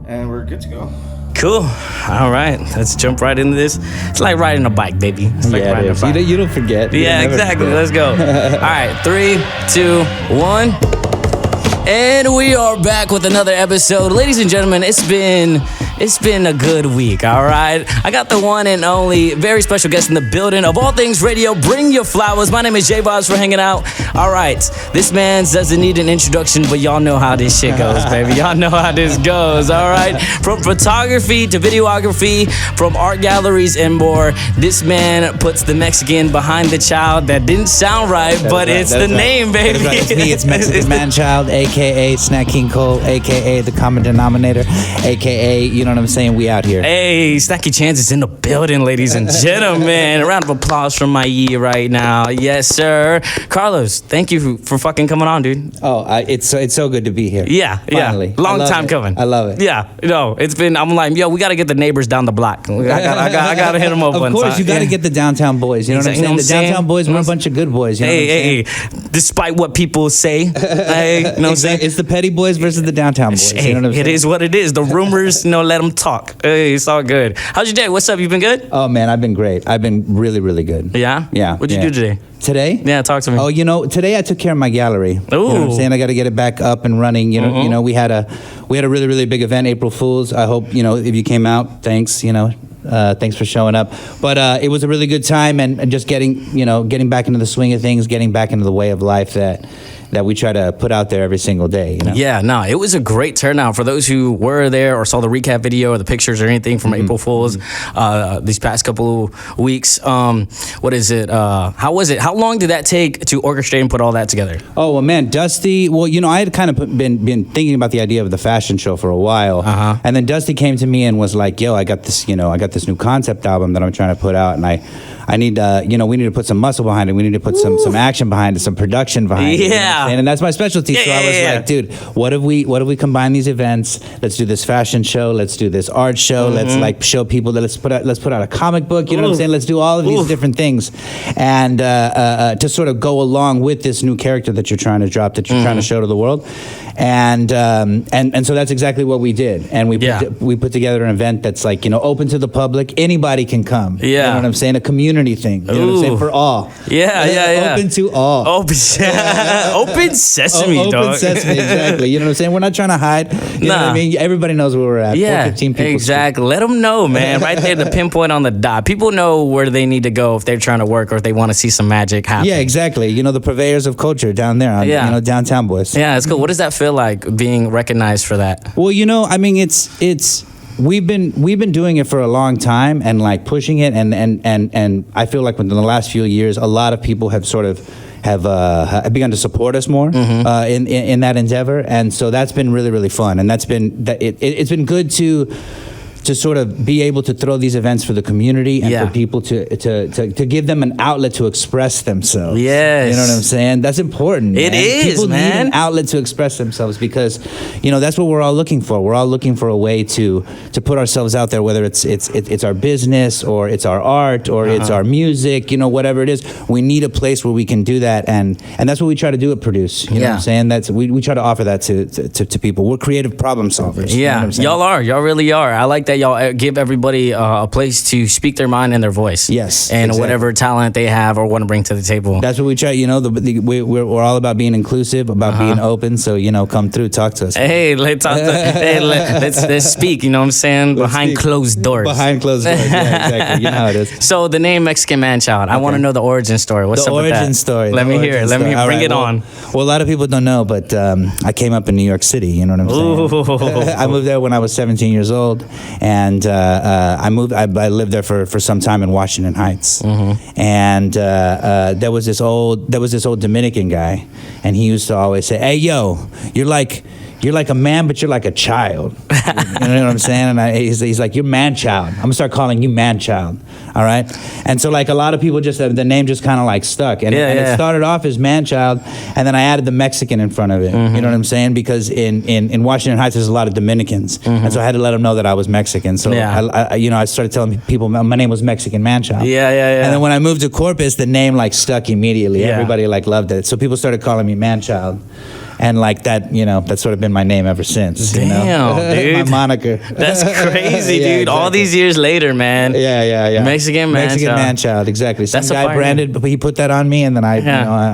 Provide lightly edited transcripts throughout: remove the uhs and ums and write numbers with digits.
and we're good to go. Cool. All right, let's jump right into this. It's like riding a bike, baby. It's like riding a bike. You don't forget. Yeah, exactly. Forget. Let's go. All right, 3, 2, 1. And we are back with another episode. Ladies and gentlemen, it's been a good week, all right? I got the one and only very special guest in the building of All Things Radio. Bring your flowers. My name is JayVibez for hanging out. All right, this man doesn't need an introduction, but y'all know how this shit goes, baby. Y'all know how this goes, all right? From photography to videography, from art galleries and more, this man puts the Mexican behind the child. That didn't sound right, but it's the name, baby. Right. It's me. It's Mexican Manchild, a.k.a. Snacky Chance, a.k.a. the common denominator, a.k.a. you know what I'm saying? We out here. Hey, Snacky Chance is in the building, ladies and gentlemen. A round of applause from my ear right now. Yes, sir. Carlos, thank you for fucking coming on, dude. Oh, it's so good to be here. Yeah, finally. Yeah. Long time coming. I love it. Yeah, it's been. I'm like, yo, we got to get the neighbors down the block. I got to hit them up. Of course, you got to get the downtown boys. You know what I'm saying? The downtown boys, we're a bunch of good boys. You know hey. Despite what people say, hey, you know what I'm saying? It's the petty boys versus the downtown boys. Hey, you know what I'm saying? It is what it is. The rumors, let them talk. Hey, it's all good. How's your day? What's up? You been good? Oh man, I've been great. I've been really, really good. Yeah? Yeah. What'd you do today? Today? Yeah, talk to me. Oh, today I took care of my gallery. Ooh. You know what I'm saying? I got to get it back up and running. You know, we had a really, really big event, April Fools. I hope, if you came out, thanks, thanks for showing up. But it was a really good time and just getting back into the swing of things, getting back into the way of life that we try to put out there every single day. Yeah, no, it was a great turnout. For those who were there or saw the recap video or the pictures or anything from April Fools these past couple of weeks, what is it? How was it? How long did that take to orchestrate and put all that together? Oh, well, man, Dusty, I had kind of been thinking about the idea of the fashion show for a while. And then Dusty came to me and was like, yo, I got this new concept album that I'm trying to put out, and I need, we need to put some muscle behind it. We need to put some action behind it, some production behind it. Yeah. And that's my specialty. So I was like, dude, what if we combine these events? Let's do this fashion show. Let's do this art show. Let's show people that let's put out a comic book. You know what I'm saying? Let's do all of these different things, and to sort of go along with this new character that you're trying to drop, that you're trying to show to the world. And so that's exactly what we did. And we put together an event that's like, open to the public. Anybody can come. Yeah. You know what I'm saying? A community thing. You know what I'm saying? For all. Yeah. Open to all. Open sesame, dog. Open sesame, exactly. You know what I'm saying? We're not trying to hide. You know what I mean? Everybody knows where we're at. Yeah, 15 people. exactly. Let them know, man. Right there, the pinpoint on the dot. People know where they need to go if they're trying to work or if they want to see some magic happen. Yeah, exactly. The purveyors of culture down there. Downtown boys. Yeah, it's cool. What does that feel like being recognized for that? Well, I mean, it's we've been doing it for a long time and like pushing it, and I feel like within the last few years, a lot of people have sort of have begun to support us more in that endeavor, and so that's been really, really fun, and it's been good to sort of be able to throw these events for the community and for people to give them an outlet to express themselves. Yes. You know what I'm saying? That's important. It is, people man. need an outlet to express themselves because, that's what we're all looking for. We're all looking for a way to put ourselves out there, whether it's our business or it's our art or it's our music, whatever it is. We need a place where we can do that, and that's what we try to do at Produce. You know what I'm saying? That's we try to offer that to people. We're creative problem solvers. Yeah, y'all really are. I like that y'all give everybody a place to speak their mind and their voice. Yes, and exactly. whatever talent they have or want to bring to the table. That's what we try. We're all about being inclusive, about being open. So come through, talk to us. Hey, let's speak. You know what I'm saying? Behind closed doors. Behind closed doors. Yeah, exactly. You know how it is. So the name Mexican Manchild. I want to know the origin story. What's up with that? The origin story. Let me hear it. Let me bring it on. Well, a lot of people don't know, but I came up in New York City. You know what I'm saying? I moved there when I was 17 years old, and I lived there for some time in Washington Heights, and there was this old Dominican guy, and he used to always say, "Hey, yo, you're like a man, but you're like a child." You know what I'm saying? And he's like, "You're man-child. I'm gonna start calling you man-child." All right. And so like a lot of people just the name just kind of like stuck, and it started off as man-child, and then I added the Mexican in front of it. You know what I'm saying? Because in Washington Heights there's a lot of Dominicans, and so I had to let them know that I was Mexican. So I started telling people my name was Mexican Man-Child. Yeah. And then when I moved to Corpus, the name like stuck immediately. Everybody like loved it. So people started calling me Man-Child. And like that, you know, that's sort of been my name ever since. Damn, you know? dude. My moniker. That's crazy, Yeah, dude. exactly. All these years later, man. Yeah. Mexican Manchild, exactly. Some That's a guy fire branded, but he put that on me, and then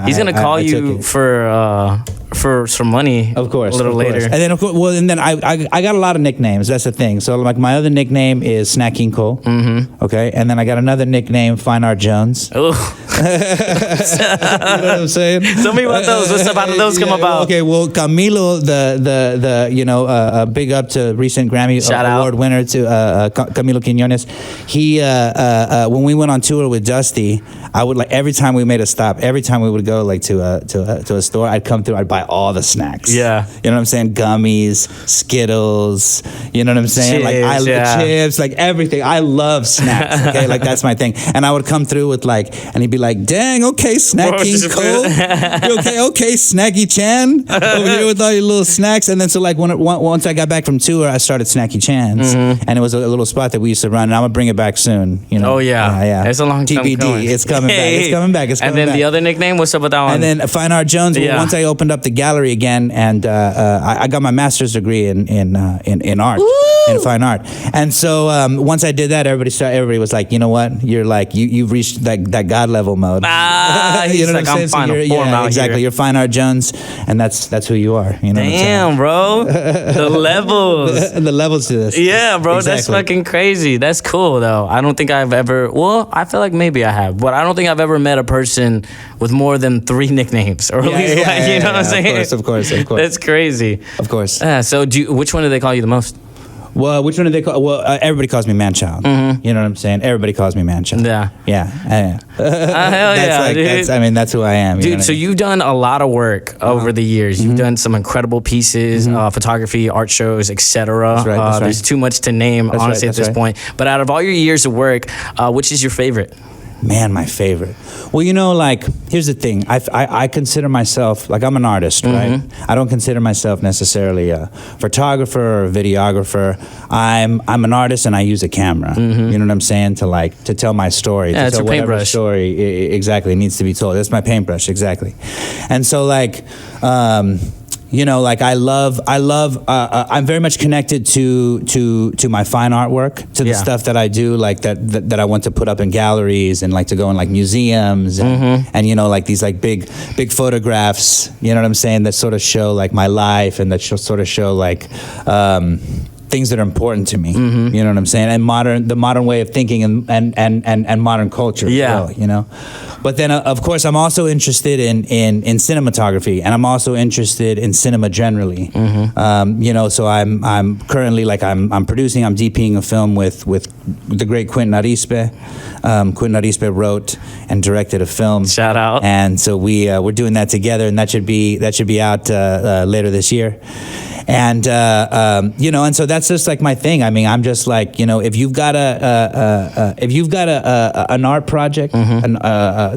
He's gonna call you for some money, of course, a little later. And then, I got a lot of nicknames. That's the thing. So, like, my other nickname is Snacky Chance. Mm-hmm. Okay, and then I got another nickname, Fine Art Jones. Oh, You know what I'm saying? tell me about those. What's up? How did those come about? Okay, well, Camilo, the big up to recent Grammy Shout Award out. winner to Camilo Quiñones. He when we went on tour with Dusty, I would like every time we made a stop, every time we would go like to a store, I'd come through, I'd buy all the snacks. Yeah. You know what I'm saying? Gummies, Skittles, you know what I'm saying? Chips, like everything. I love snacks. Okay, like that's my thing. And I would come through with like, and he'd be like, "Dang, okay, Snacky Cole, okay, Snacky Chan, over here with all your little snacks." And then so like once I got back from tour, I started Snacky Chance, and it was a little spot that we used to run, and I'm gonna bring it back soon. You know? Oh yeah. It's a long time TBD. coming. It's coming back. It's coming back. And then the other nickname, what's up with that one? And then Fine Art Jones. Yeah. Once I opened up the gallery again, and I got my master's degree in art, in fine art. And so once I did that, everybody was like, you know what? You're like you've reached that God level mode. He's you know like, what I'm I'm saying? fine. Form out exactly. here. You're Fine Art Jones, and that's who you are. You know Damn, bro. The levels. the levels to this. Yeah, bro, Exactly. that's fucking crazy. That's cool, though. I don't think I've ever, well, I feel like maybe I have, but I don't think I've ever met a person with more than 3 nicknames, or at least, you know what I'm saying? Of course. That's crazy. Of course. So, which one do they call you the most? Well, which one do they call? Well, everybody calls me Manchild. Mm-hmm. You know what I'm saying? Everybody calls me Manchild. Yeah. Yeah. Hell yeah, dude. That's who I am. Dude, so you've done a lot of work over the years. You've done some incredible pieces, photography, art shows, etc. That's right. There's too much to name, honestly, at this point. But out of all your years of work, which is your favorite? Man, my favorite. Well, you know, like, here's the thing. I consider myself, like, I'm an artist, right? I don't consider myself necessarily a photographer or a videographer. I'm an artist, and I use a camera. You know what I'm saying? To tell my story. Yeah, to it's tell your whatever paintbrush. story exactly needs to be told. That's my paintbrush, exactly. And so, like, you know, like I'm very much connected to my fine artwork, to the stuff that I do, like that I want to put up in galleries and like to go in like museums and you know, like these like big photographs, you know what I'm saying, that sort of show like my life and that sort of show like things that are important to me. You know what I'm saying? And the modern way of thinking and modern culture as well, you know? But then, of course, I'm also interested in cinematography, and I'm also interested in cinema generally. You know, so I'm currently like I'm producing, I'm DPing a film with the great Quentin Arispe. Quentin Arispe wrote and directed a film. Shout out. And so we're doing that together, and that should be out later this year. And you know, and so that's just like my thing. I mean, I'm just like, you know, if you've got an art project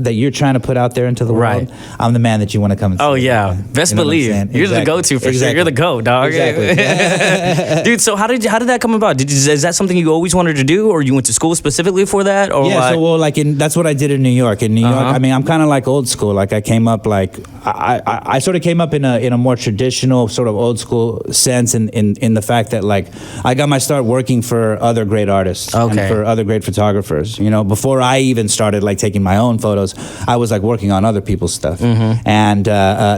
that you're trying to put out there into the world, I'm the man that you want to come and see. Oh yeah, best believe. You're the go-to for sure. You're the go, dog. Exactly. Dude, so how did that come about? Is that something you always wanted to do, or you went to school specifically for that? Or yeah, so well, like that's what I did in New York. In New York, I mean, I'm kind of like old school. Like I came up like I sort of came up in a more traditional sort of old school sense in the fact that like I got my start working for other great artists and for other great photographers. You know, before I even started like taking my own photos, I was like working on other people's stuff. And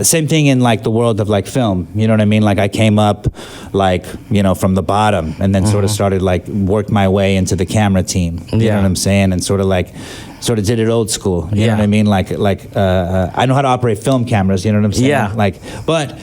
same thing in like the world of like film. You know what I mean? Like I came up like, you know, from the bottom and then sort of started like worked my way into the camera team. You know what I'm saying? And sort of did it old school. You know what I mean? Like I know how to operate film cameras. You know what I'm saying? Yeah. Like, but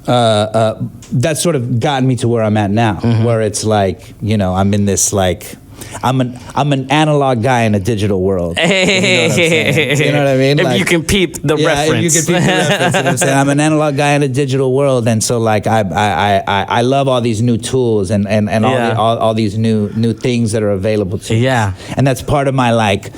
that's sort of gotten me to where I'm at now, where it's like, you know, I'm in this like, I'm an analog guy in a digital world. You know what I mean? If like, you can peep the reference. If you can peep the reference. You know what I'm saying? I'm an analog guy in a digital world, and so like I love all these new tools and all these new things that are available to us. And that's part of my like.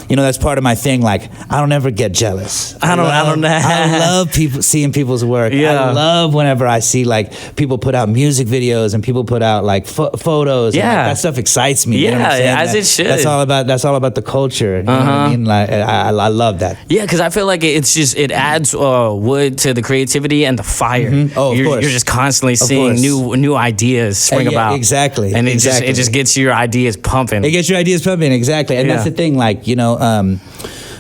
You know, that's part of my thing. Like, I don't ever get jealous. I love seeing people's work. I love whenever I see like people put out music videos and people put out like photos. Yeah, and, like, that stuff excites me. You know what I'm saying? as it should. That's all about the culture. You know what I mean? Like I love that. Yeah, because I feel like it adds wood to the creativity and the fire. Oh, of course. You're just constantly seeing new ideas spring about. Exactly. And it exactly. just gets your ideas pumping. It gets your ideas pumping, exactly. And that's the thing, like, you know,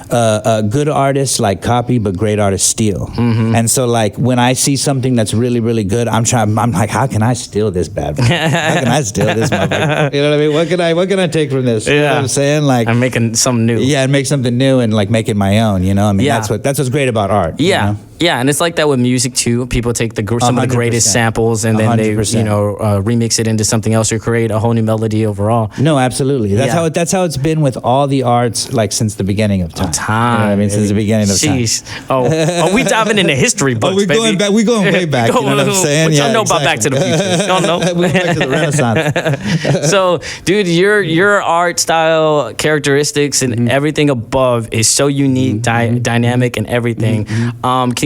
good artists like copy, but great artists steal. And so, like, when I see something that's really, really good, I'm like, how can I steal this bad boy? How can I steal this motherfucker? You know what I mean? What can I take from this? You know what I'm saying? Like, I'm making something new. Yeah, and make something new and like make it my own. You know, I mean, that's what's great about art. Yeah. You know? Yeah, and it's like that with music too. People take some of the greatest samples and then 100%. they, remix it into something else or create a whole new melody overall. No, absolutely. That's how it's been with all the arts, like since the beginning of time. You know what I mean? Since the beginning of time. Oh, we diving into history books, we going back. We going way back. You know what I'm saying? What y'all know about Back to the Future? Y'all know. We went back to the Renaissance. So, dude, your art style, characteristics, and everything above is so unique, dynamic, and everything.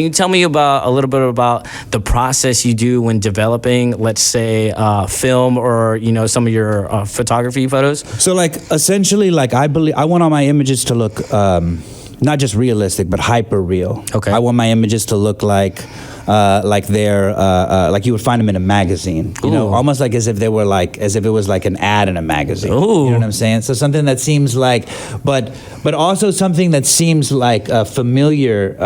Can you tell me a little bit about the process you do when developing, let's say, film or some of your photography photos? So, like, essentially, like I want all my images to look not just realistic, but hyper real. Okay. I want my images to look like they're like you would find them in a magazine, almost like as if it was like an ad in a magazine. Ooh. You know what I'm saying? So something that seems like, but also something that seems like familiar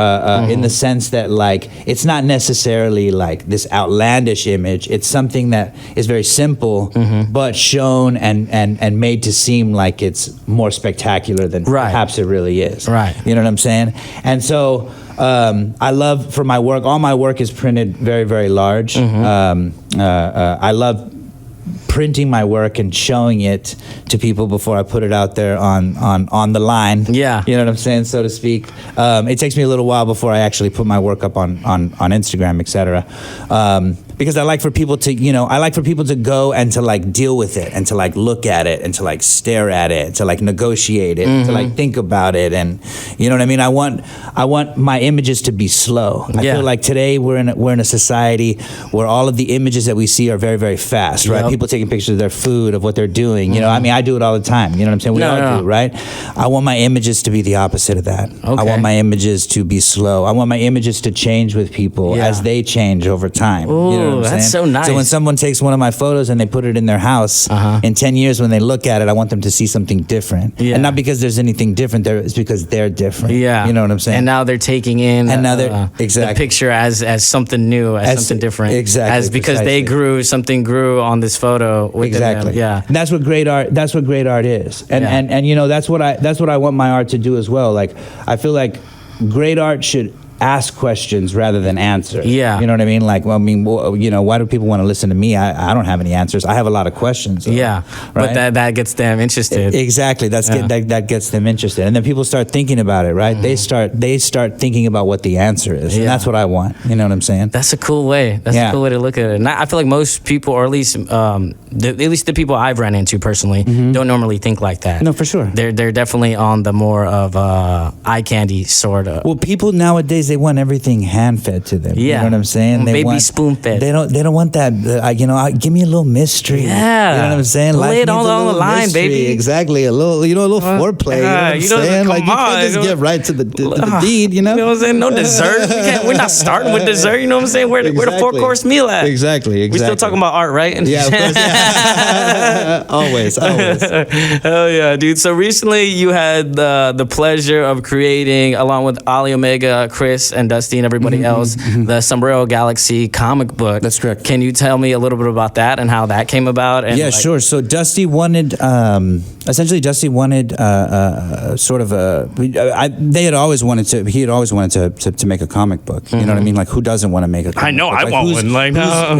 in the sense that like it's not necessarily like this outlandish image. It's something that is very simple, but shown and made to seem like it's more spectacular than perhaps it really is. Right. You know what I'm saying? And so. I love, for my work, all my work is printed very, very large. I love printing my work and showing it to people before I put it out there on the line. Yeah. You know what I'm saying, so to speak. It takes me a little while before I actually put my work up on Instagram, etc. Because I like for people to go and to like deal with it and to like look at it and to like stare at it, to like negotiate it, to like think about it, and you know what I mean. I want my images to be slow. I feel like today we're in a society where all of the images that we see are very, very fast, right? People taking pictures of their food, of what they're doing. You know, I mean, I do it all the time. You know what I'm saying? We all do, right? I want my images to be the opposite of that. I want my images to be slow. I want my images to change with people as they change over time. Ooh, you know what I'm saying? That's so nice. So when someone takes one of my photos and they put it in their house, in 10 years when they look at it, I want them to see something different. And not because there's anything different there, it's because they're different. Yeah. You know what I'm saying? And now they're taking in the picture as something new, as something different. Exactly. As because something grew on this photo. Exactly. Yeah. And that's what great art is. And that's what I want my art to do as well. Like I feel like great art should ask questions rather than answer. Yeah. You know what I mean? Like, well, I mean, why do people want to listen to me? I don't have any answers. I have a lot of questions. Yeah. Right? But that gets them interested. Exactly. That gets them interested. And then people start thinking about it, right? They start thinking about what the answer is. And that's what I want. You know what I'm saying? That's a cool way. That's a cool way to look at it. And I feel like most people, or at least the people I've run into personally, don't normally think like that. No, for sure. They're definitely on the more of eye candy sort of. Well, people nowadays, they want everything hand fed to them. Yeah. You know what I'm saying? They want spoon fed. They don't want that. Give me a little mystery. Yeah. You know what I'm saying? Lay it all on the line, mystery. Baby. Exactly. A little foreplay. You know what I'm saying? Like you can't just get right to the deed. You know? You know what I'm saying? No dessert. We're not starting with dessert. You know what I'm saying? Where the 4-course meal at? Exactly. We're still talking about art, right? Yeah. Of course. Yeah. always. Hell yeah, dude. So recently you had the pleasure of creating, along with Ali Omega, Chris, and Dusty and everybody else, the Sombrero Galaxy comic book. That's correct. Can you tell me a little bit about that and how that came about? And sure. So Dusty wanted, sort of he had always wanted to make a comic book. You know what I mean? Like, who doesn't want to make a comic book? I know, I want one. Like,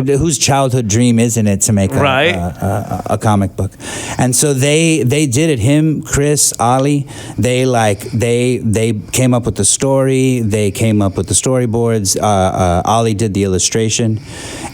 whose childhood dream isn't it to make a comic book? And so they did it. Him, Chris, Ali, they came up with the story. They came came up with the storyboards. Ollie did the illustration.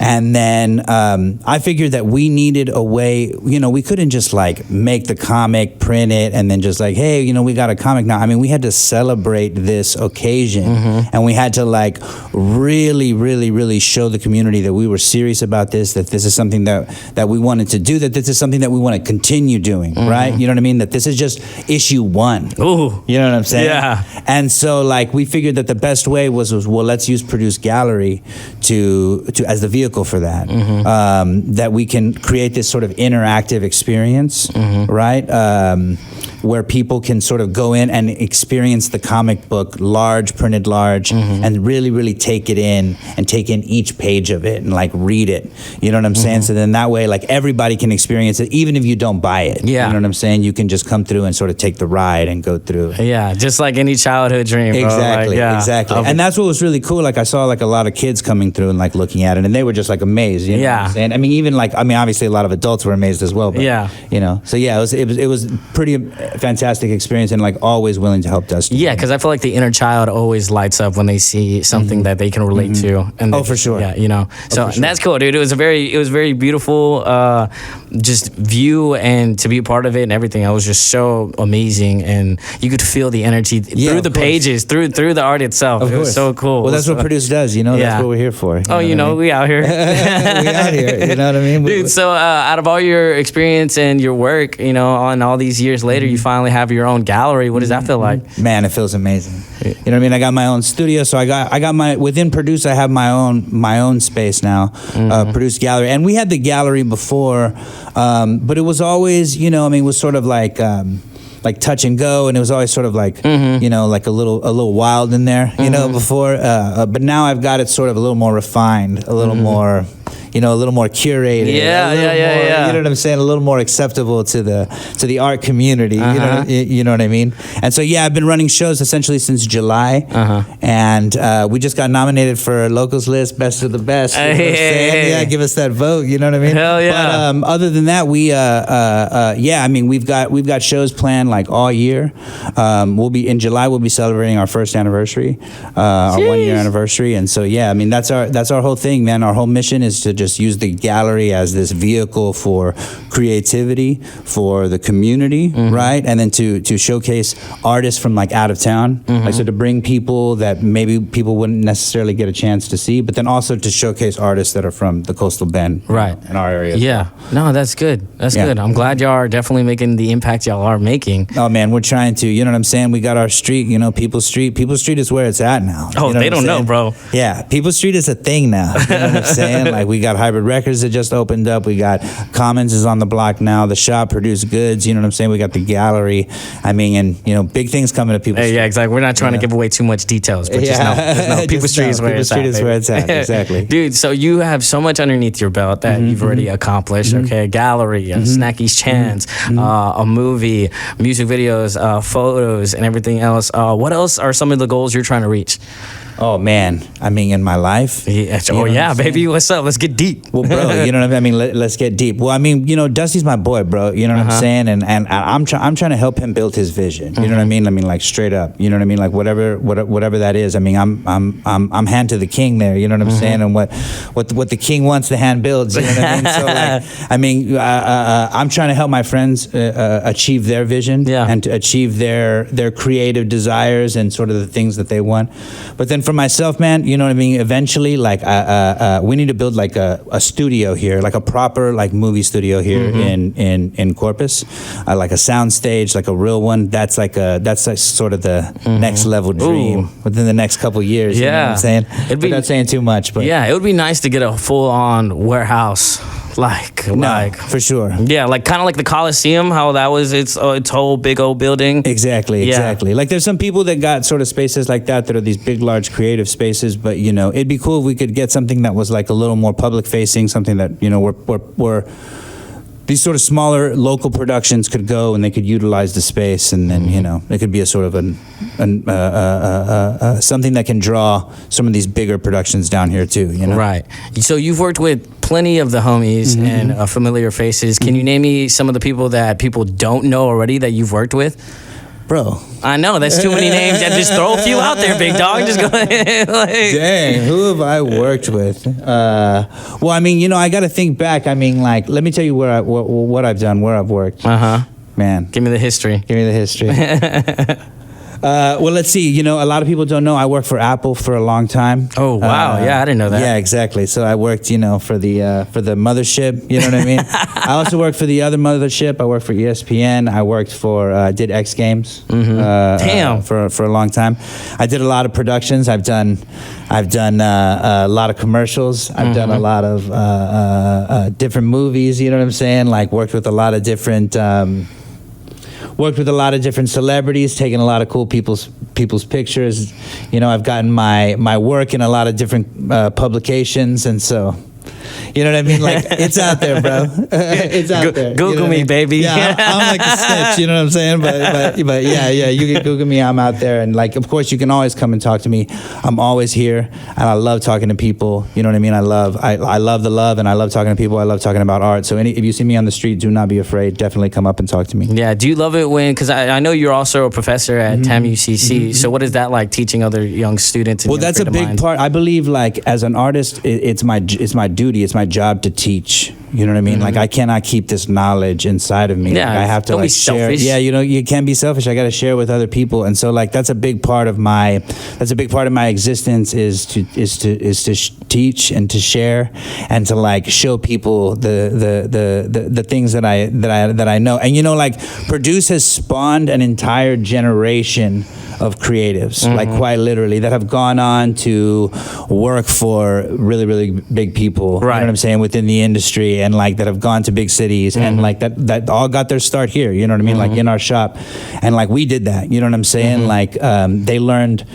And then I figured that we needed a way, we couldn't just like make the comic, print it, and then just like, hey, we got a comic now. I mean, we had to celebrate this occasion, and we had to like really, really, really show the community that we were serious about this, that this is something that we wanted to do, that this is something that we want to continue doing, right? You know what I mean? That this is just issue 1. Ooh. You know what I'm saying? Yeah. And so like we figured that the best way was well, let's use Produce Gallery to as the vehicle for that. That we can create this sort of interactive experience, right? Where people can sort of go in and experience the comic book printed large, and really, really take it in and take in each page of it and like read it. You know what I'm saying? So then that way, like everybody can experience it, even if you don't buy it. Yeah. You know what I'm saying? You can just come through and sort of take the ride and go through. Yeah, just like any childhood dream, bro. Exactly, like, exactly. And that's what was really cool. Like I saw like a lot of kids coming through and like looking at it, and they were just like amazed. You know what I'm saying? I mean, even like, obviously a lot of adults were amazed as well. But, So yeah, it was pretty fantastic experience, and like always willing to help Dusty. Yeah, because I feel like the inner child always lights up when they see something that they can relate to. And for sure. Yeah, so and that's cool, dude. It was very beautiful, just view, and to be a part of it and everything. It was just so amazing, and you could feel the energy through the pages, through the art itself. It was so cool. Well, that's what Produce does. That's what we're here for. We out here. We out here. You know what I mean, dude? So out of all your experience and your work, on all these years later, you finally have your own gallery. What does that feel like? Man, it feels amazing. You know what I mean? I got my own studio, so I got my within Produce. I have my own space now, Produce Gallery, and we had the gallery before, but it was always, it was sort of like touch and go, and it was always sort of like, like a little wild in there, before. But now I've got it sort of a little more refined, a little more. A little more curated. Yeah. You know what I'm saying? A little more acceptable to the art community. You know what I mean? And so I've been running shows essentially since July, and we just got nominated for Locals List Best of the Best. You know what I'm saying? Yeah, give us that vote. You know what I mean? Hell yeah. But other than that, we've got shows planned like all year. In July we'll be celebrating our first anniversary, our 1-year anniversary, and so that's our whole thing, man. Our whole mission is to just use the gallery as this vehicle for creativity, for the community, right? And then to showcase artists from like out of town, like so to bring people that maybe people wouldn't necessarily get a chance to see, but then also to showcase artists that are from the coastal bend, right, in our area. Yeah, no, that's good. That's good. I'm glad y'all are definitely making the impact y'all are making. Oh man, we're trying to. You know what I'm saying? We got our street. People's Street. People's Street is where it's at now. Oh, you know they don't know, bro. Yeah, People's Street is a thing now. You know what I'm saying? Like we got Hybrid Records that just opened up. We got Commons is on the block now. The shop Produce Goods. You know what I'm saying? We got the gallery. I mean, and big things coming to People's Street. Yeah, exactly. We're not trying to give away too much details, but just know People's Street is where it's at. People's Street is where it's at. Exactly. Dude, so you have so much underneath your belt that you've already accomplished. Okay, a gallery, a Snacky Chance, a movie, music videos, photos, and everything else. What else are some of the goals you're trying to reach? Oh man, I mean, in my life. Yeah, baby, what's up? Let's get deep. Well, bro, you know what I mean. Let's get deep. Well, I mean, Dusty's my boy, bro. You know what I'm saying, and I'm trying to help him build his vision. You know what I mean? I mean, like straight up. You know what I mean? Like whatever that is. I mean, I'm hand to the king there. You know what I'm saying? And what the king wants, the hand builds. You know what I mean? So like, I mean, I'm trying to help my friends achieve their vision and to achieve their creative desires and sort of the things that they want. But then for myself, man, you know what I mean? Eventually, like, we need to build like a studio here, like a proper like movie studio here in Corpus, like a sound stage, like a real one. That's like sort of the next level dream within the next couple years. You know what I'm saying? Without saying too much, but it would be nice to get a full on warehouse. Like for sure. Yeah, like kind of like the Coliseum, how that was its whole big old building. Exactly. Like there's some people that got sort of spaces like that are these big, large creative spaces, but it'd be cool if we could get something that was like a little more public facing, something that where these sort of smaller local productions could go and they could utilize the space, and then it could be a sort of something that can draw some of these bigger productions down here too. Right. So you've worked with plenty of the homies and familiar faces. Can you name me some of the people that people don't know already that you've worked with? bro. I know that's too many names. Just throw a few out there, big dog. Just go ahead. Dang, who have I worked with? Well, I mean, I got to think back. I mean, like, let me tell you what I've done, where I've worked. Man, give me the history. Well, let's see. A lot of people don't know I worked for Apple for a long time. Oh wow, yeah, I didn't know that. Yeah, exactly. So I worked, for the mothership. You know what I mean? I also worked for the other mothership. I worked for ESPN. I worked for did X Games. Damn. For a long time. I did a lot of productions. I've done a lot of commercials. I've done a lot of different movies. You know what I'm saying? Like worked with a lot of different. Worked with a lot of different celebrities, taking a lot of cool people's pictures. I've gotten my work in a lot of different publications, and so. You know what I mean? Like, it's out there, bro. It's out there. Google me, baby. Yeah, I'm like a snitch, you know what I'm saying? But yeah, you can Google me. I'm out there. And, like, of course, you can always come and talk to me. I'm always here, and I love talking to people. You know what I mean? I love the love, and I love talking to people. I love talking about art. So if you see me on the street, do not be afraid. Definitely come up and talk to me. Yeah. Do you love it because I know you're also a professor at TAM-UCC. So what is that like, teaching other young students? Well, that's a big part. I believe, like, as an artist, it's my duty. It's my job to teach. You know what I mean? Like, I cannot keep this knowledge inside of me. Yeah, like, I have to don't be share. selfish. Yeah, you can't be selfish. I got to share with other people, and so like that's a big part of my existence is to teach and to share and to like show people the things that I know. And like Produce has spawned an entire generation of creatives, like quite literally, that have gone on to work for really, really big people. Right. You know what I'm saying, within the industry, and like that have gone to big cities and like that all got their start here. You know what I mean? Like in our shop, and like we did that. You know what I'm saying? Like they learned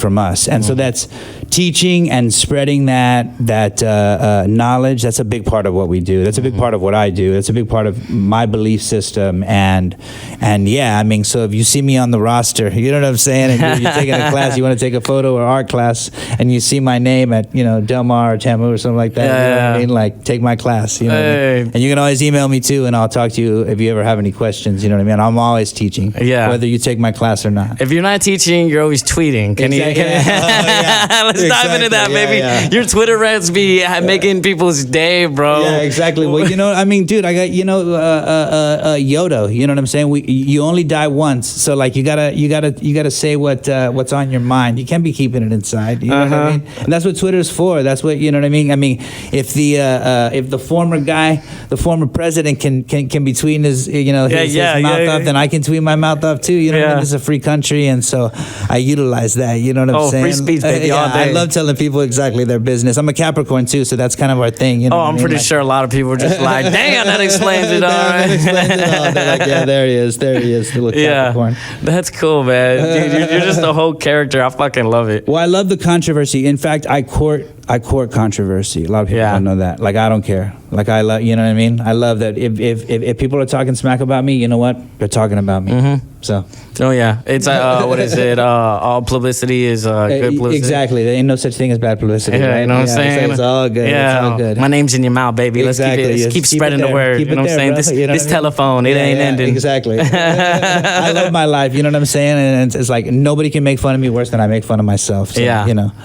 from us, and so that's teaching and spreading that knowledge. That's a big part of what we do. That's a big part of what I do. That's a big part of my belief system. And yeah, I mean, so if you see me on the roster, you know what I'm saying? And you're taking a class, you want to take a photo or art class, and you see my name at Del Mar or Tamu or something like that. You know what I mean? Like, take my class. You know what I mean? And you can always email me too, and I'll talk to you if you ever have any questions. You know what I mean? I'm always teaching. Yeah. Whether you take my class or not. If you're not teaching, you're always tweeting. Let's dive into that, baby. Yeah. Your Twitter rants be making people's day, bro. Yeah, exactly. Well, I mean, dude, I got Yoda. You know what I'm saying? You only die once, so like you gotta say what's on your mind. You can't be keeping it inside. You know what I mean? And that's what Twitter's for. That's what you know what I mean. I mean, if the former president can be tweeting his mouth off, then I can tweet my mouth off too. You know what I mean? This is a free country, and so I utilize that. You know what I'm saying? Free speech, baby, all day. I love telling people exactly their business. I'm a Capricorn too, so that's kind of our thing. You know I'm pretty sure a lot of people are just like, damn, that explains it all. That explains it all. They're like, yeah, there he is, the little Capricorn. That's cool, man. Dude, you're just a whole character. I fucking love it. Well, I love the controversy. In fact, I court controversy. A lot of people don't know that. Like, I don't care. Like, I love, you know what I mean? I love that if people are talking smack about me, you know what? They're talking about me. So. Oh yeah, it's what is it? All publicity is good publicity. Exactly. There ain't no such thing as bad publicity. Yeah, right? You know what I'm saying? It's all good. Yeah, it's all good. My name's in your mouth, baby. Exactly. Let's keep spreading the word. You know what I'm saying? This telephone, it ain't ending. Exactly. I love my life. You know what I'm saying? And it's like nobody can make fun of me worse than I make fun of myself. So,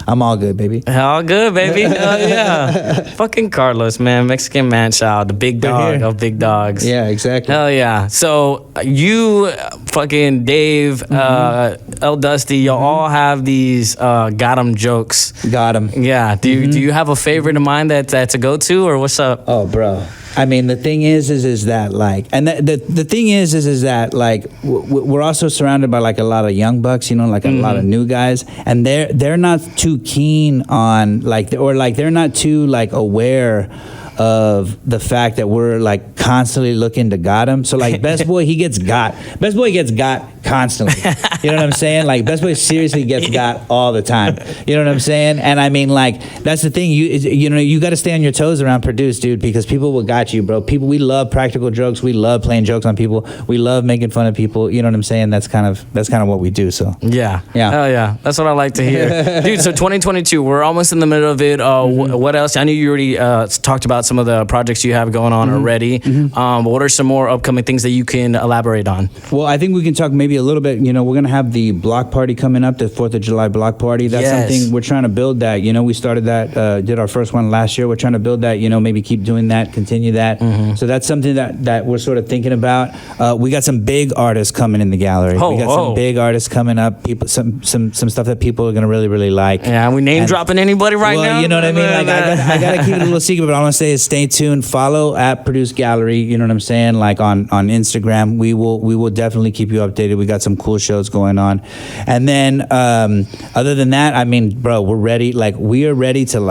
I'm all good, baby. All good, baby. Yeah. Fucking Carlos, man. Mexican man-child, the big dog of big dogs. Yeah, exactly. Hell yeah. So you, fucking Dave, El Dusty, y'all all have these got 'em jokes. Got 'em. Yeah. Do you have a favorite in mind that's a go-to, or what's up? Oh, bro. I mean, the thing is that like, and the thing is that like, we're also surrounded by like a lot of young bucks, like a lot of new guys, and they're not too keen on like, or like they're not too like aware of the fact that we're like constantly looking to got him. So like Best Boy, he gets got. Best Boy gets got constantly. You know what I'm saying? Like Best Boy seriously gets got all the time. You know what I'm saying? And I mean, like, that's the thing. You got to stay on your toes around Produce, dude, because people will got you, bro. We love practical jokes. We love playing jokes on people. We love making fun of people. You know what I'm saying? That's kind of what we do. So yeah. Hell yeah. That's what I like to hear, dude. So 2022, we're almost in the middle of it. What else? I knew you already talked about some of the projects you have going on already. But what are some more upcoming things that you can elaborate on? Well, I think we can talk maybe maybe a little bit, we're going to have the block party coming up, the 4th of July block party. That's something we're trying to build that. We started that, did our first one last year. We're trying to build that, maybe keep doing that, continue that. So that's something that we're sort of thinking about. We got some big artists coming in the gallery. We got some big artists coming up, people, some stuff that people are going to really, really like. Yeah, are we name dropping anybody right now? You know what I mean? Like, I got to keep it a little secret, but all I'm going to say is stay tuned. Follow at Produce Gallery, you know what I'm saying? Like on Instagram, we will definitely keep you updated. We got some cool shows going on. And then other than that, I mean, bro, we're ready. Like, we are ready to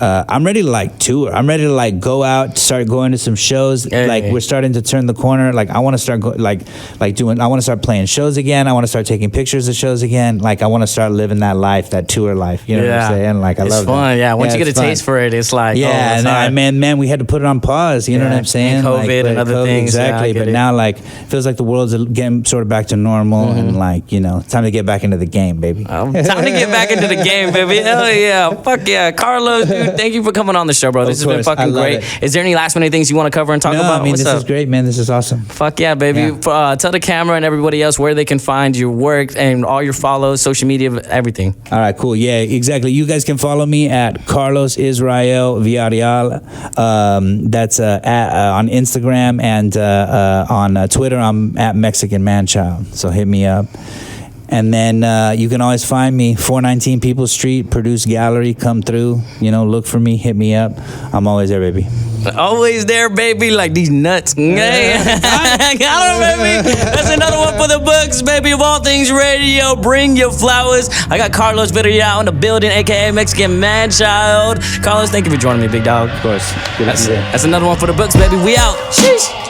I'm ready to tour. I'm ready to go out, start going to some shows. We're starting to turn the corner. Like, I want to start I want to start playing shows again. I want to start taking pictures of shows again. Like, I want to start living that life, that tour life. You know what I'm saying? Like, I love it. It's fun. Yeah. Once you get a taste for it, it's like, man, we had to put it on pause. You know what I'm saying? And COVID and other things. Exactly. But now, feels like the world's getting sort of back to normal, and time to get back into the game, baby. Time to get back into the game, baby. Hell yeah. Fuck yeah. Carlos, dude, thank you for coming on the show, bro. This has been fucking great. Is there any last minute things you want to cover and talk about? I mean, this is great, man. This is awesome. Fuck yeah, baby. Yeah. Tell the camera and everybody else where they can find your work and all your follows, social media, everything. All right, cool. Yeah, exactly. You guys can follow me at Carlos Israel Villareal. That's on Instagram, and on Twitter, I'm at Mexican Manchild. So hit me up. And then you can always find me, 419 People's Street, Produce Gallery. Come through, look for me, hit me up. I'm always there, baby. Always there, baby, like these nuts. Hey. Got it, baby. That's another one for the books, baby. Of All Things Radio, bring your flowers. I got Carlos Villareal in the building, a.k.a. Mexican Manchild. Carlos, thank you for joining me, big dog. Of course. That's another one for the books, baby. We out. Sheesh.